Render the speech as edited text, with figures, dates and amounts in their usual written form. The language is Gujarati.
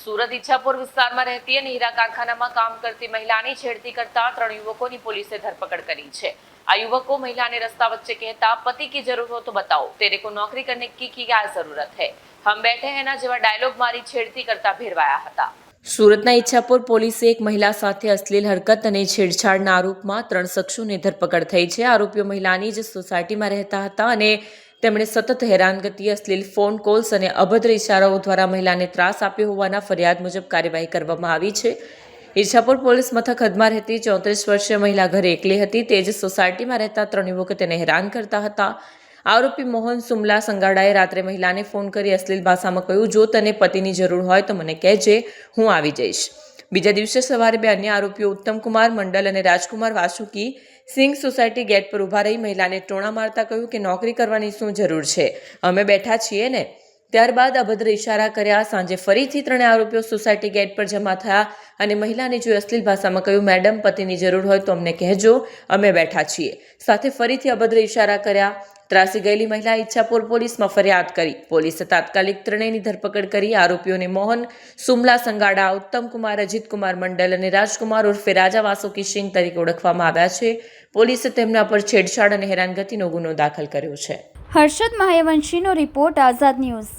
સુરત ઈચ્છાપુર વિસ્તારમાં રહેતી અને હીરા કારખાનામાં કામ કરતી મહિલાની છેડતી કરતા 3 યુવકોની પોલીસે ધરપકડ કરી છે। આ યુવકો મહિલાને રસ્તા વચ્ચે कहता पति की जरूरत हो तो बताओ, तेरे को नौकरी करने की क्या जरूरत है, हम बैठे हैं ना જેવા ડાયલોગ મારી છેડતી કરતા ભેરવાયા હતા। સુરતના ઈચ્છાપુર પોલીસે એક મહિલા સાથે અશ્લીલ હરકત અને છેડછાડના આરોપમાં 3 શખ્સોની ધરપકડ થઈ છે। આરોપીઓ મહિલાની જ સોસાયટીમાં રહેતા હતા અને તેમણે સતત હેરાનગતિ, અશ્લીલ ફોન કોલ્સ અને અભદ્ર ઇશારાઓ દ્વારા મહિલાને ત્રાસ આપ્યો હોવાના ફરિયાદ મુજબ કાર્યવાહી કરવામાં આવી છે। ઈચ્છાપુર પોલીસ મથક હદમાં રહેતી 34 વર્ષીય મહિલા ઘરે એકલી હતી। તે જ સોસાયટીમાં રહેતા 3 યુવકો તેને હેરાન કરતા હતા। આરોપી મોહન સુમલા સંગાડાએ રાત્રે મહિલાને ફોન કરી અશ્લીલ ભાષામાં કહ્યું, જો તને પતિની જરૂર હોય તો મને કહેજે, હું આવી જઈશ। બીજા દિવસે સવારે 2 અન્ય આરોપીઓ ઉત્તમ કુમાર મંડલ અને રાજકુમાર વાસુકી સિંઘ સોસાયટી ગેટ પર ઊભા રહી મહિલાને ટોણા મારતા કહ્યું કે નોકરી કરવાની શું જરૂર છે, અમે બેઠા છીએ ને। ત્યારબાદ અભદ્ર ઇશારા કર્યા। સાંજે ફરીથી 3 આરોપીઓ સોસાયટી ગેટ પર જમા થયા અને મહિલાને જોઈ અશ્લીલ ભાષામાં કહ્યું, મેડમ પતિની જરૂર હોય તો અમને કહેજો, અમે બેઠા છીએ। સાથે ફરીથી અભદ્ર ઇશારા કર્યા। ત્રાસી ગયેલી મહિલાએ ઈચ્છાપુર પોલીસમાં ફરિયાદ કરી। પોલીસે તાત્કાલિક 3ની ધરપકડ કરી। આરોપીઓને મોહન સુમલા સંગાડા, ઉત્તમ કુમાર, અજીત કુમાર મંડલ અને રાજકુમાર ઉર્ફે રાજા વાસુકી સિંઘ તરીકે ઓળખવામાં આવ્યા છે। પોલીસે તેમના પર છેડછાડ અને હેરાનગતિનો ગુનો દાખલ કર્યો છે। હર્ષદ મહાયવંશીનો રિપોર્ટ, આઝાદ ન્યૂઝ।